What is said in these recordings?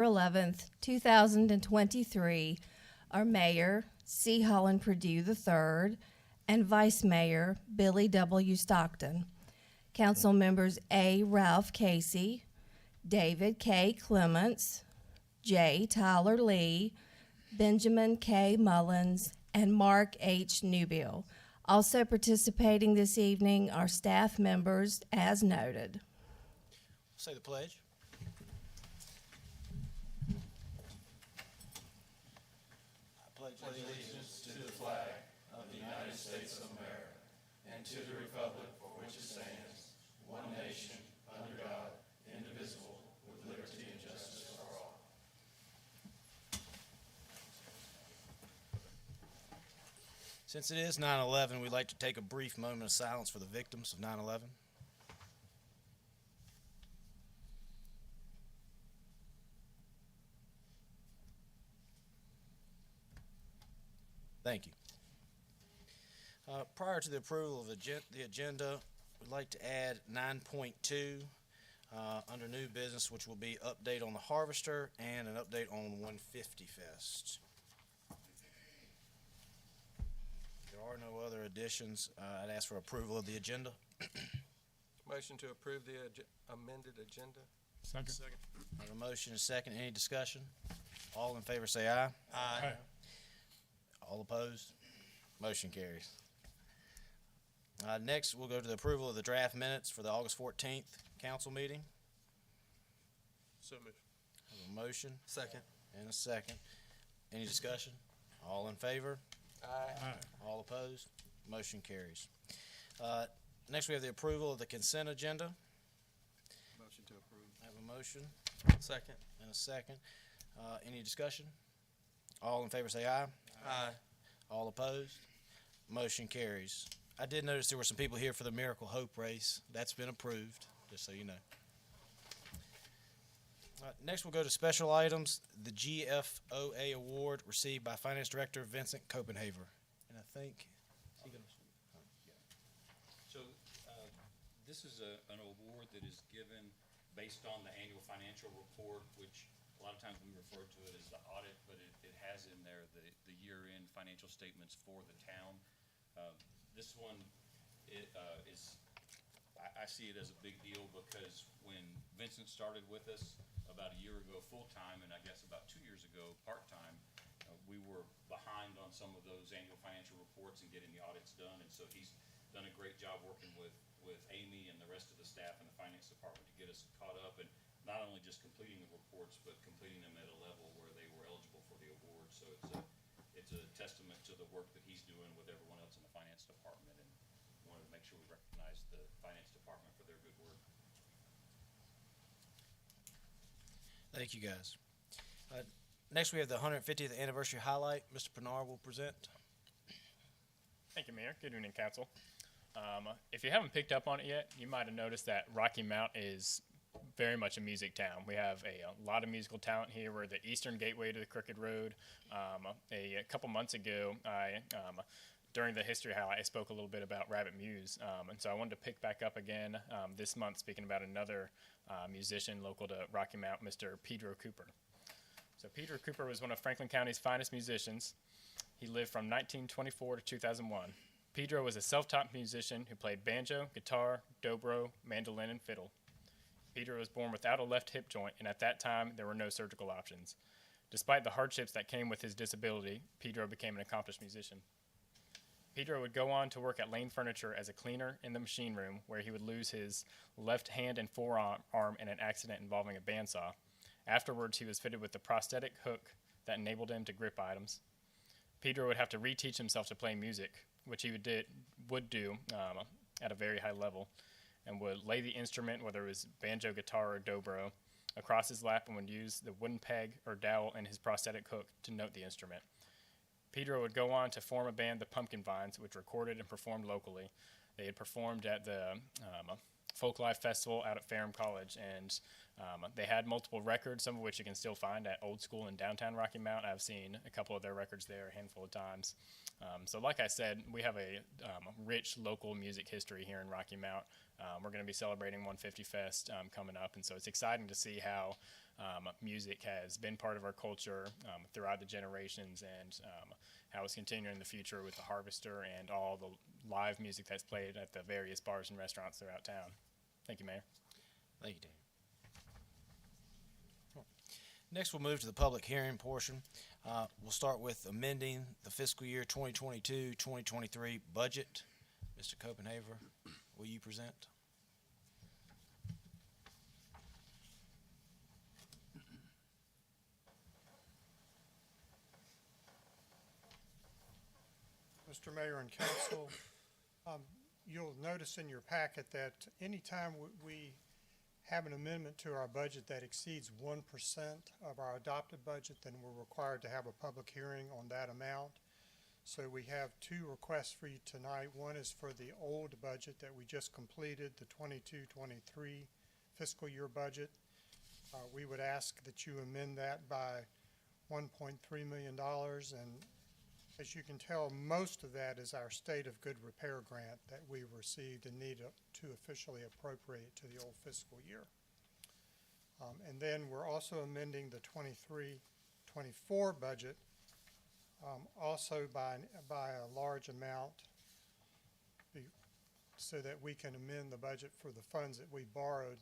11th, 2023, our Mayor, C. Holland Purdue III, and Vice Mayor, Billy W. Stockton. Council members A. Ralph Casey, David K. Clements, J. Tyler Lee, Benjamin K. Mullins, and Mark H. Newbill. Also participating this evening are staff members as noted. Say the pledge. I pledge allegiance to the flag of the United States of America and to the republic for which it stands, one nation, under God, indivisible, with liberty and justice for all. Since it is 9/11, we'd like to take a brief moment of silence for the victims of 9/11. Thank you. Prior to the approval of the agenda, we'd like to add 9.2 under new business, which will be update on the Harvester and an update on 150 Fest. There are no other additions. I'd ask for approval of the agenda. Motion to approve the amended agenda. Second. I have a motion and a second. Any discussion? All in favor say aye. Aye. All opposed? Motion carries. Next, we'll go to the approval of the draft minutes for the August 14th council meeting. So moved. I have a motion Second. and a second. Any discussion? All in favor? Aye. All opposed? Motion carries. Next, we have the approval of the consent agenda. Motion to approve. I have a motion Second. and a second. Any discussion? All in favor say aye. Aye. All opposed? Motion carries. I did notice there were some people here for the Miracle Hope race. That's been approved, just so you know. Next, we'll go to special items. The GFOA award received by Finance Director Vincent Copenhaver. And I think, is he gonna? So, this is an award that is given based on the annual financial report, which a lot of times we refer to it as the audit, but it has in there the year-end financial statements for the town. This one, I see it as a big deal because when Vincent started with us about a year ago full-time, and I guess about 2 years ago part-time, we were behind on some of those annual financial reports and getting the audits done, and so he's done a great job working with Amy and the rest of the staff in the finance department to get us caught up, and not only just completing the reports, but completing them at a level where they were eligible for the award. So it's a testament to the work that he's doing with everyone else in the finance department, and wanted to make sure we recognize the finance department for their good work. Thank you, guys. Next, we have the 150th anniversary highlight. Mr. Pinar will present. Thank you, Mayor. Good evening, Council. If you haven't picked up on it yet, you might have noticed that Rocky Mount is very much a music town. We have a lot of musical talent here. We're the eastern gateway to the Crooked Road. A couple months ago, during the history highlight, I spoke a little bit about Rabbit Muse, and so I wanted to pick back up again this month, speaking about another musician local to Rocky Mount, Mr. Pedro Cooper. So Pedro Cooper was one of Franklin County's finest musicians. He lived from 1924 to 2001. Pedro was a self-taught musician who played banjo, guitar, dobro, mandolin, and fiddle. Pedro was born without a left hip joint, and at that time, there were no surgical options. Despite the hardships that came with his disability, Pedro became an accomplished musician. Pedro would go on to work at Lane Furniture as a cleaner in the machine room, where he would lose his left hand and forearm in an accident involving a bandsaw. Afterwards, he was fitted with a prosthetic hook that enabled him to grip items. Pedro would have to reteach himself to play music, which he would do at a very high level, and would lay the instrument, whether it was banjo, guitar, or dobro, across his lap and would use the wooden peg or dowel in his prosthetic hook to note the instrument. Pedro would go on to form a band, the Pumpkin Vines, which recorded and performed locally. They had performed at the Folklife Festival out at Ferrum College, and They had multiple records, some of which you can still find at Old School in downtown Rocky Mount. I've seen a couple of their records there a handful of times. So like I said, we have a rich local music history here in Rocky Mount. We're going to be celebrating 150 Fest coming up, and so it's exciting to see how music has been part of our culture throughout the generations, and how it's continuing in the future with the Harvester and all the live music that's played at the various bars and restaurants throughout town. Thank you, Mayor. Thank you, Dan. Next, we'll move to the public hearing portion. We'll start with amending the fiscal year 2022-2023 budget. Mr. Copenhaver, will you present? Mr. Mayor and Council, you'll notice in your packet that anytime we have an amendment to our budget that exceeds 1% of our adopted budget, then we're required to have a public hearing on that amount. So we have two requests for you tonight. One is for the old budget that we just completed, the 22-23 fiscal year budget. We would ask that you amend that by $1.3 million, and as you can tell, most of that is our State of Good Repair grant that we received and need to officially appropriate to the old fiscal year. And then we're also amending the 23-24 budget, also by a large amount, so that we can amend the budget for the funds that we borrowed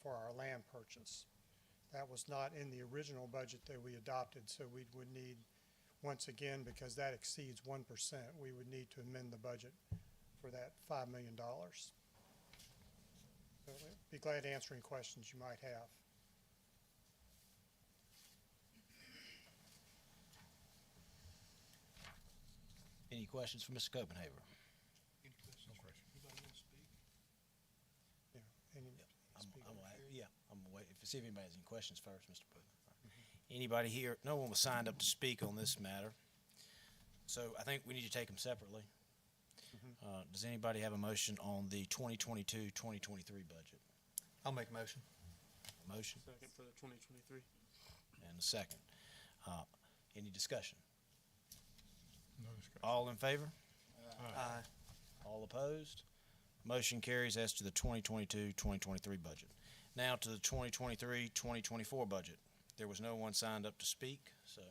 for our land purchase. That was not in the original budget that we adopted, so we would need, once again, because that exceeds 1%, we would need to amend the budget for that $5 million. So I'd be glad to answer any questions you might have. Any questions for Mr. Copenhaver? Yeah, any I'm speaker? gonna wait. See if anybody has any questions first, Mr. Pruitt. Anybody here? No one was signed up to speak on this matter. So I think we need to take them separately. Does anybody have a motion on the 2022-2023 budget? I'll make a motion. Motion Second for the 2023. and a second. Any discussion? All in favor? Aye. All opposed? Motion carries as to the 2022-2023 budget. Now to the 2023-2024 budget. There was no one signed up to speak, so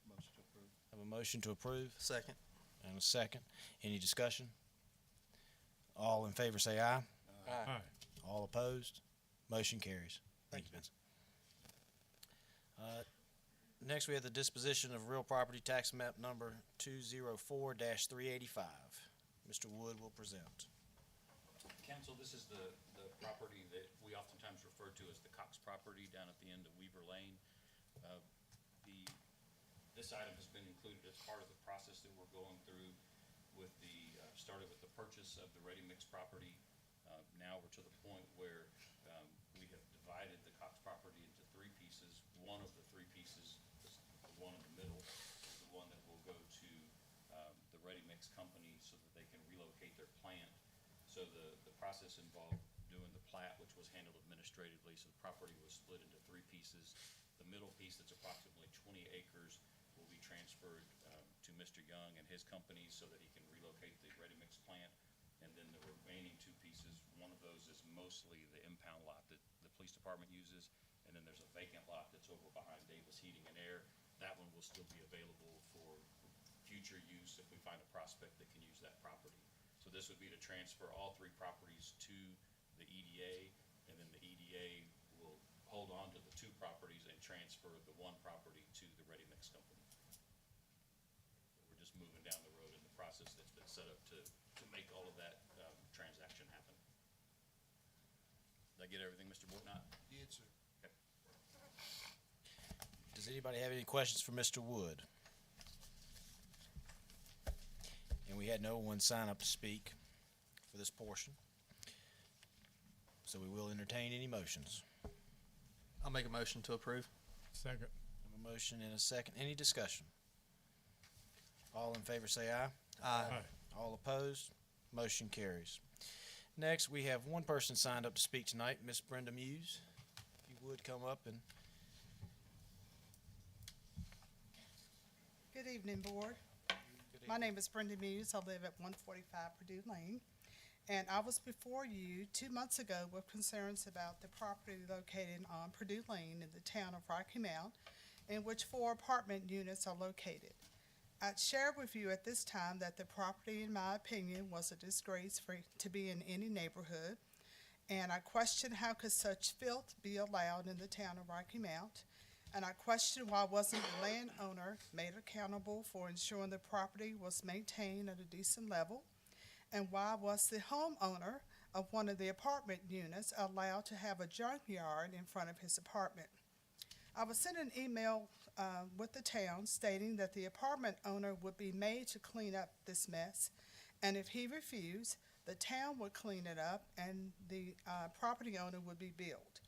Motion to approve. have a motion to approve Second. and a second. Any discussion? All in favor say aye. Aye. All opposed? Motion carries. Thank you, Vincent. Next, we have the disposition of real property tax map number 204-385. Mr. Wood will present. Council, this is the property that we oftentimes refer to as the Cox property down at the end of Weaver Lane. This item has been included as part of the process that we're going through with started with the purchase of the Ready Mix property. Now we're to the point where we have divided the Cox property into three pieces. One of the three pieces, the one in the middle, is the one that will go to the Ready Mix company so that they can relocate their plant. So the process involved doing the plat, which was handled administratively, so the property was split into three pieces. The middle piece, that's approximately 20 acres, will be transferred to Mr. Young and his company so that he can relocate the Ready Mix plant. And then the remaining two pieces, one of those is mostly the impound lot that the police department uses, and then there's a vacant lot that's over behind Davis Heating and Air. That one will still be available for future use if we find a prospect that can use that property. So this would be to transfer all three properties to the EDA, and then the EDA will hold on to the two properties and transfer the one property to the Ready Mix company. We're just moving down the road in the process that's been set up to make all of that transaction happen. Did I get everything, Mr. Bortnott? Did, sir. Okay. Does anybody have any questions for Mr. Wood? And we had no one sign up to speak for this portion. So we will entertain any motions. I'll make a motion to approve. Second. Have a motion and a second. Any discussion? All in favor say aye. Aye. All opposed? Motion carries. Next, we have one person signed up to speak tonight, Miss Brenda Muse. would come up and Good evening, Board. My name is Brenda Muse. I live at 145 Purdue Lane. And I was before you 2 months ago with concerns about the property located on Purdue Lane in the town of Rocky Mount, in which 4 apartment units are located. I'd share with you at this time that the property, in my opinion, was a disgrace to be in any neighborhood. And I question how could such filth be allowed in the town of Rocky Mount. And I question why wasn't the landowner made accountable for ensuring the property was maintained at a decent level? And why was the homeowner of one of the apartment units allowed to have a junkyard in front of his apartment? I was sent an email with the town stating that the apartment owner would be made to clean up this mess, and if he refused, the town would clean it up and the property owner would be billed.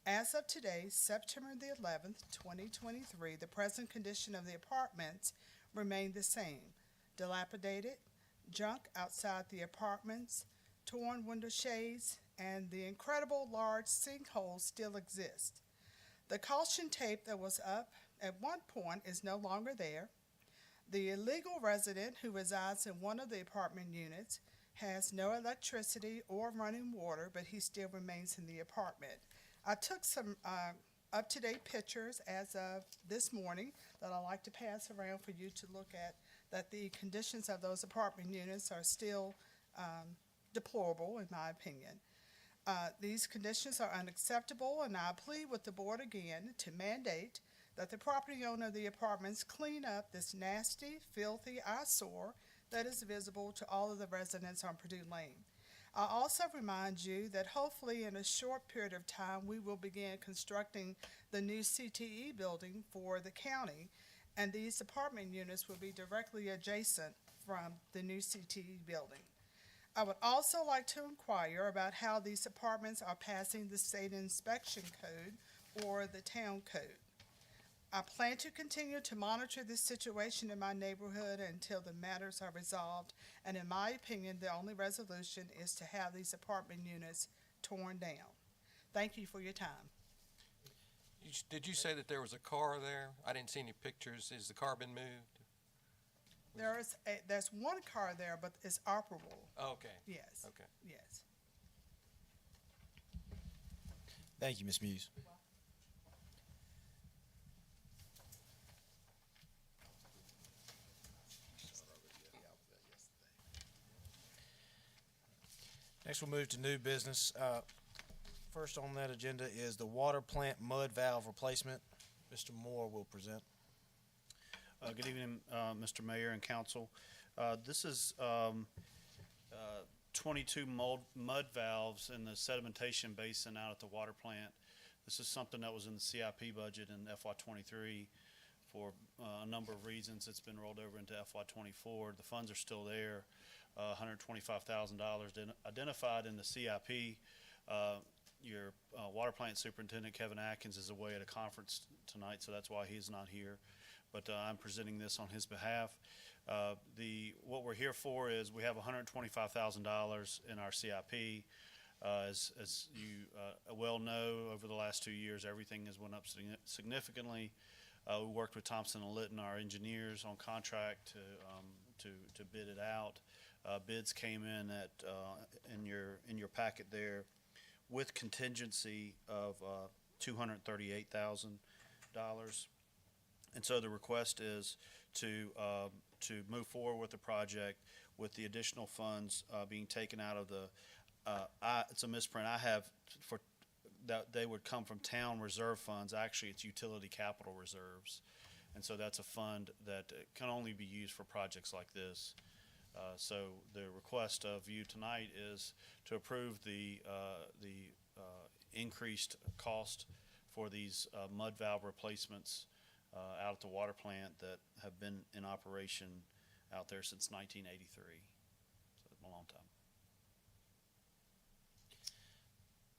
As of today, September the 11th, 2023, the present condition of the apartments remain the same: dilapidated, junk outside the apartments, torn window shades, and the incredible large sinkholes still exist. The caution tape that was up at one point is no longer there. The illegal resident who resides in one of the apartment units has no electricity or running water, but he still remains in the apartment. I took some up-to-date pictures as of this morning that I'd like to pass around for you to look at, that the conditions of those apartment units are still deplorable, in my opinion. These conditions are unacceptable, and I plead with the board again to mandate that the property owner of the apartments clean up this nasty, filthy eyesore that is visible to all of the residents on Purdue Lane. I also remind you that hopefully in a short period of time, we will begin constructing the new CTE building for the county, and these apartment units will be directly adjacent from the new CTE building. I would also like to inquire about how these apartments are passing the state inspection code or the town code. I plan to continue to monitor this situation in my neighborhood until the matters are resolved, and in my opinion, the only resolution is to have these apartment units torn down. Thank you for your time. Did you say that there was a car there? I didn't see any pictures. Has the car been moved? There's one car there, but it's operable. Oh, okay. Yes. Okay. Yes. thank you, Ms. Muse. Next, we'll move to new business. First on that agenda is the water plant mud valve replacement. Mr. Moore will present. Good evening, Mr. Mayor and Council. This is 22 mud valves in the sedimentation basin out at the water plant. This is something that was in the CIP budget in FY23 for a number of reasons. It's been rolled over into FY24. The funds are still there, $125,000 identified in the CIP. Your water plant superintendent, Kevin Atkins, is away at a conference tonight, so that's why he's not here. But I'm presenting this on his behalf. What we're here for is we have $125,000 in our CIP. As you well know, over the last 2 years, everything has went up significantly. We worked with Thompson and Litton, our engineers, on contract to bid it out. Bids came in at in your packet there with contingency of $238,000. And so the request is to move forward with the project with the additional funds being taken out of the, it's a misprint, I have for, that they would come from town reserve funds. Actually, it's utility capital reserves. And so that's a fund that can only be used for projects like this. So the request of you tonight is to approve the increased cost for these mud valve replacements out at the water plant that have been in operation out there since 1983. So it's a long time.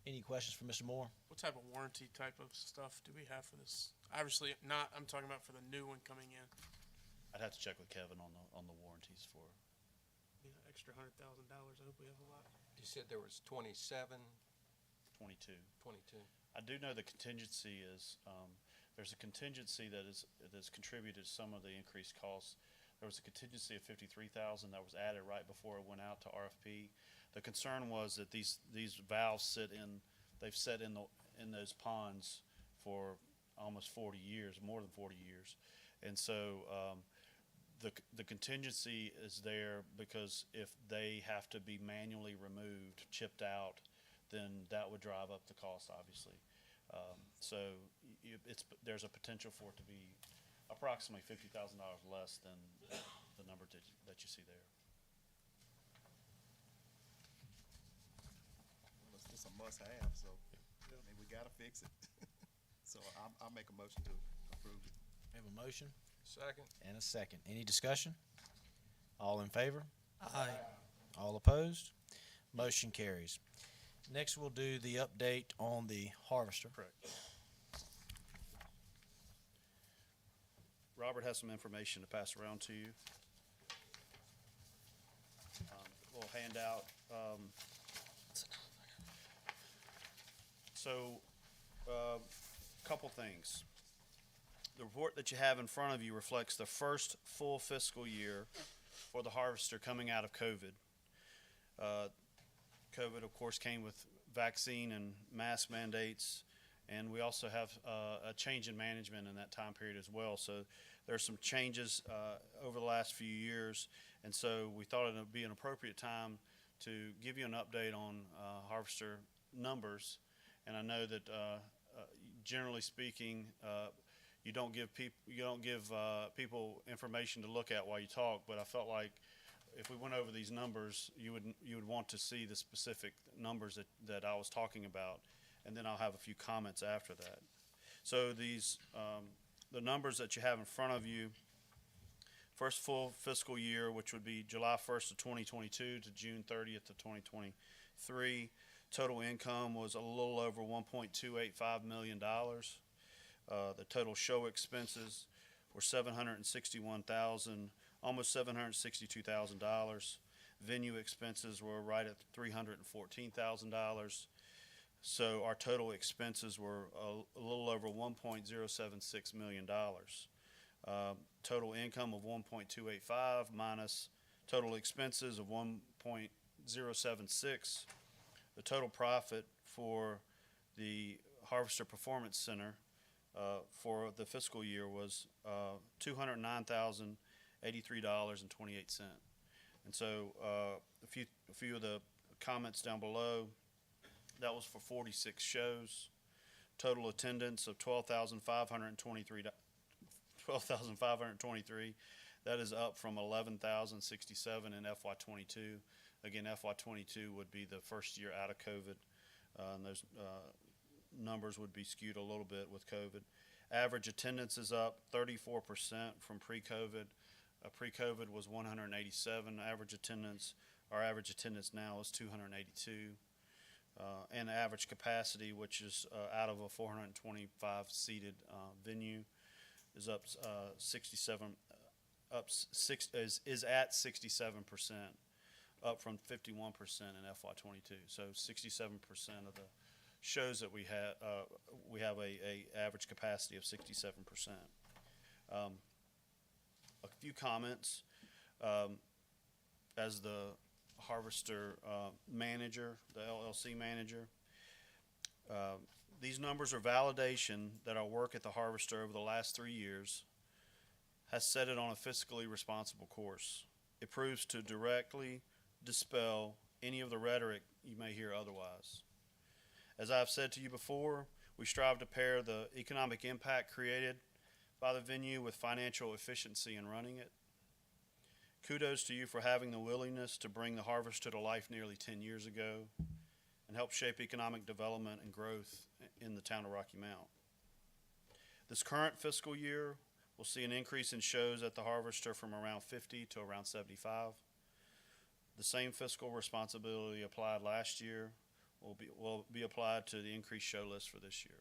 Any questions for Mr. Moore? What type of warranty type of stuff do we have for this? Obviously not, I'm talking about for the new one coming in. I'd have to check with Kevin on the warranties for. You know, extra $100,000, I hope we have a lot. You said there was 27, 22. 22. I do know the contingency is, there's a contingency that's contributed to some of the increased costs. There was a contingency of 53,000 that was added right before it went out to RFP. The concern was that these valves they've set in those ponds for almost 40 years, more than 40 years. And so, the contingency is there because if they have to be manually removed, chipped out, then that would drive up the cost, obviously. So there's a potential for it to be approximately $50,000 less than the number that you see there. Well, it's a must-have, so, I mean, we gotta fix it. So I'll make a motion to approve it. We have a motion Second. and a second. Any discussion? All in favor? Aye. All opposed? Motion carries. Next, we'll do the update on the harvester. Correct. Robert has some information to pass around to you. Little handout. Couple things. The report that you have in front of you reflects the first full fiscal year for the harvester coming out of COVID. COVID, of course, came with vaccine and mask mandates, and we also have a change in management in that time period as well. So there's some changes over the last few years, and so we thought it would be an appropriate time to give you an update on harvester numbers. And I know that generally speaking, you don't give people information to look at while you talk, but I felt like if we went over these numbers, you would want to see the specific numbers that I was talking about, and then I'll have a few comments after that. So these the numbers that you have in front of you, first full fiscal year, which would be July 1st of 2022 to June 30th of 2023, total income was a little over $1.285 million. The total show expenses were $761,000, almost $762,000. Venue expenses were right at $314,000. So our total expenses were a little over $1.076 million. Total income of 1.285 minus total expenses of 1.076. The total profit for the Harvester Performance Center for the fiscal year was $209,083.28. And so a few of the comments down below, that was for 46 shows. Total attendance of 12,523. That is up from 11,067 in FY22. Again, FY22 would be the first year out of COVID, and those numbers would be skewed a little bit with COVID. Average attendance is up 34% from pre-COVID. Pre-COVID was 187 average attendance. Our average attendance now is 282. And average capacity, which is out of a 425 seated venue, is up 67. Is at 67%, up from 51% in FY22. So 67% of the shows that we have a average capacity of 67%. A few comments as the Harvester manager, the LLC manager. These numbers are validation that our work at the Harvester over the last 3 years has set it on a fiscally responsible course. It proves to directly dispel any of the rhetoric you may hear otherwise. As I've said to you before, we strive to pair the economic impact created by the venue with financial efficiency in running it. Kudos to you for having the willingness to bring the Harvester to life nearly 10 years ago and help shape economic development and growth in the town of Rocky Mount. This current fiscal year will see an increase in shows at the Harvester from around 50 to around 75. The same fiscal responsibility applied last year will be applied to the increased show list for this year.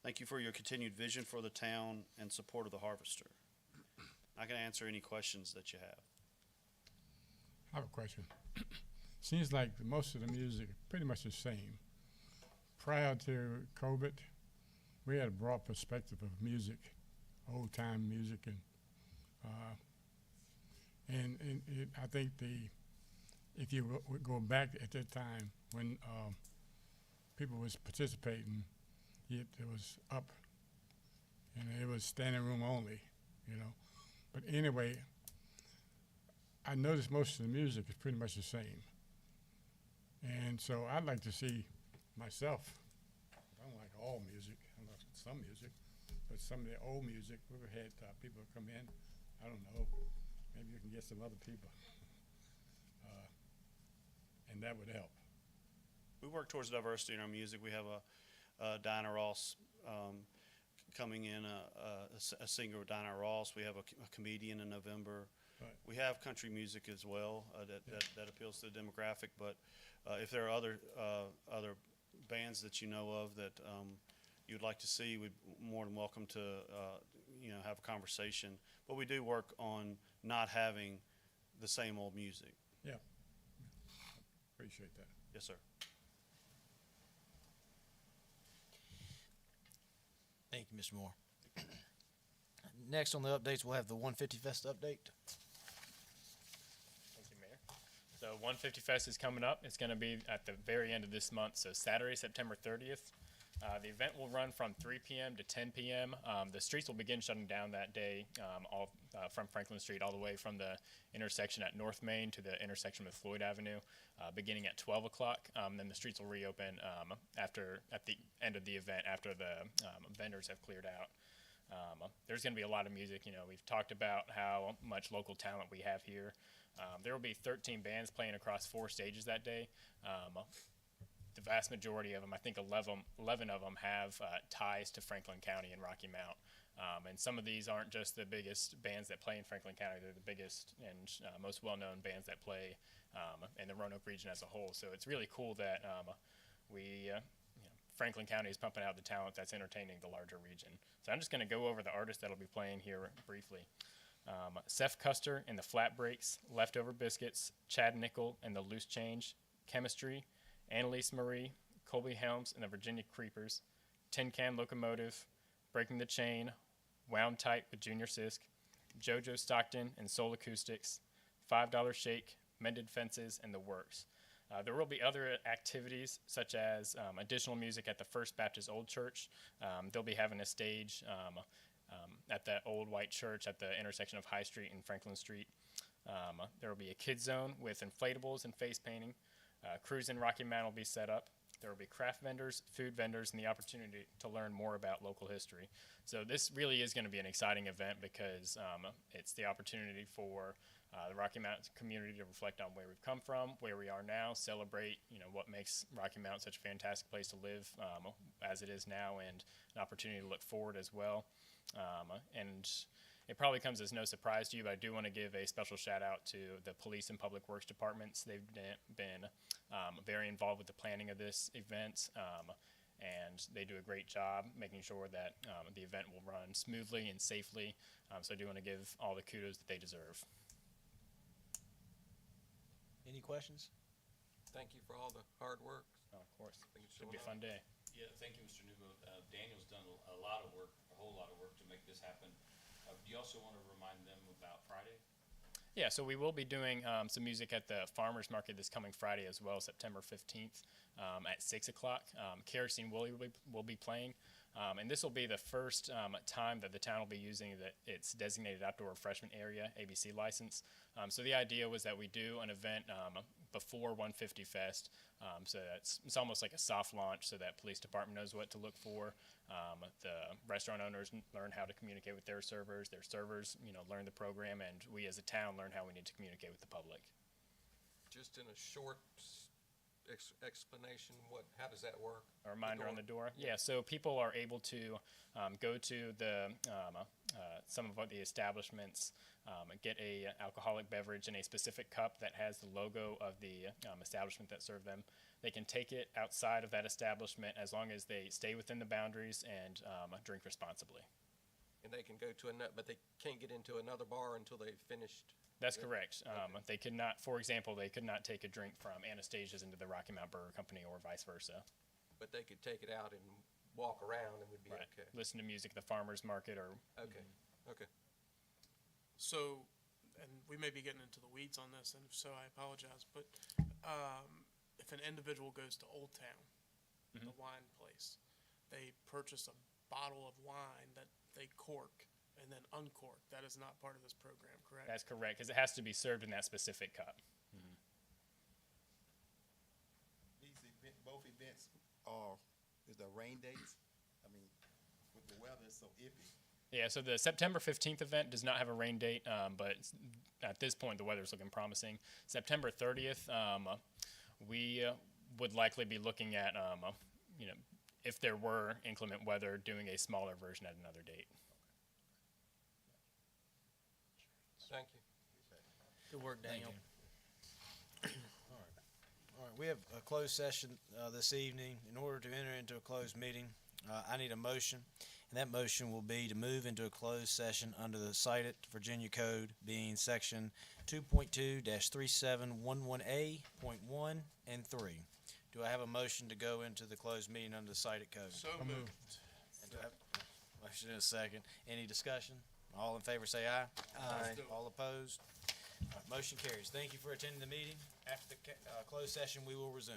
Thank you for your continued vision for the town and support of the Harvester. I can answer any questions that you have. I have a question. Seems like most of the music is pretty much the same prior to COVID, we had a broad perspective of music, old time music, and I think if you would go back at that time when people was participating, it was up, and it was standing room only, you know. But anyway, I noticed most of the music is pretty much the same. And so I'd like to see myself, I don't like all music, I like some music, but some of the old music, we've had people come in, I don't know, maybe you can get some other people. And that would help. We work towards diversity in our music. We have Diana Ross coming in, a singer, Diana Ross. We have a comedian in November. Right. We have country music as well that appeals to the demographic. But if there are other bands that you know of that you'd like to see, we'd more than welcome to have a conversation. But we do work on not having the same old music. Yeah. Appreciate that. Yes, sir. Thank you, Mr. Moore. Next on the updates, we'll have the 150 Fest update. Thank you, Mayor. So 150 Fest is coming up. It's going to be at the very end of this month, so Saturday, September 30th. The event will run from 3 p.m. to 10 p.m. The streets will begin shutting down that day, all from Franklin Street all the way from the intersection at North Main to the intersection with Floyd Avenue, beginning at 12 o'clock. Then the streets will reopen at the end of the event, after the vendors have cleared out. There's going to be a lot of music. We've talked about how much local talent we have here. There will be 13 bands playing across 4 stages that day. The vast majority of them, I think 11 of them, have ties to Franklin County and Rocky Mount. And some of these aren't just the biggest bands that play in Franklin County. They're the biggest and most well-known bands that play in the Roanoke region as a whole. So it's really cool that Franklin County is pumping out the talent that's entertaining the larger region. So I'm just going to go over the artists that'll be playing here briefly. Seth Custer and the Flat Breaks, Leftover Biscuits, Chad Nickel and the Loose Change, Chemistry, Annalise Marie, Colby Helms and the Virginia Creepers, Tin Can Locomotive, Breaking the Chain, Wound Tight with Junior Sisk, JoJo Stockton and Soul Acoustics, $5 Shake, Mended Fences, and The Works. There will be other activities, such as additional music at the First Baptist Old Church. They'll be having a stage at the old white church at the intersection of High Street and Franklin Street. There will be a kids zone with inflatables and face painting. Cruise in Rocky Mount will be set up. There will be craft vendors, food vendors, and the opportunity to learn more about local history. So this really is going to be an exciting event because it's the opportunity for the Rocky Mountain community to reflect on where we've come from, where we are now, celebrate what makes Rocky Mount such a fantastic place to live as it is now, and an opportunity to look forward as well. And it probably comes as no surprise to you, but I do want to give a special shout out to the police and public works departments. They've been very involved with the planning of this event, and they do a great job making sure that the event will run smoothly and safely. So I do want to give all the kudos that they deserve. Any questions? Thank you for all the hard work. Oh, of course. I think it's Should be a going fun day. Yeah, thank you, Mr. Newbo. Daniel's done a lot of work, a whole lot of work to make this happen. Do you also want to remind them about Friday? Yeah, so we will be doing some music at the Farmers Market this coming Friday as well, September 15th at 6 o'clock. Kerosene Willie will be playing. And this will be the first time that the town will be using its designated outdoor refreshment area, ABC license. So the idea was that we do an event before 150 Fest. So it's almost like a soft launch so that police department knows what to look for. The restaurant owners learn how to communicate with their servers learn the program, and we as a town learn how we need to communicate with the public. Just in a short explanation, how does that work? A reminder on the door. Yeah, so people are able to go to some of the establishments, get a alcoholic beverage in a specific cup that has the logo of the establishment that served them. They can take it outside of that establishment as long as they stay within the boundaries and drink responsibly. And they can go to but they can't get into another bar until they've finished. That's correct. They could not, for example, take a drink from Anastasia's into the Rocky Mount Burger Company or vice versa. but they could take it out and walk around and would be Right. okay. Listen to music at the farmer's market or Okay, okay. So, and we may be getting into the weeds on this, and if so, I apologize, but, if an individual goes to Old Town, the wine place, they purchase a bottle of wine that they cork and then uncork. That is not part of this program, correct? that's correct, because it has to be served in that specific cup. Both events are, is the rain dates? I mean, with the weather, it's so iffy. Yeah, so the September 15th event does not have a rain date, but at this point, the weather's looking promising. September 30th, we would likely be looking at, you know, if there were inclement weather, doing a smaller version at another date. Thank you. Good work, Daniel. All right, we have a closed session this evening. In order to enter into a closed meeting, I need a motion, and that motion will be to move into a closed session under the cited Virginia Code, being section 2.2-3711A.1 and 3. Do I have a motion to go into the closed meeting under the cited code? So moved. And do I have motion and a second. Any discussion? All in favor say aye. Aye. All opposed? Motion carries. Thank you for attending the meeting. After the closed session, we will resume.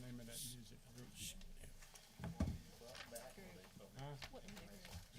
Name of that music group. Huh?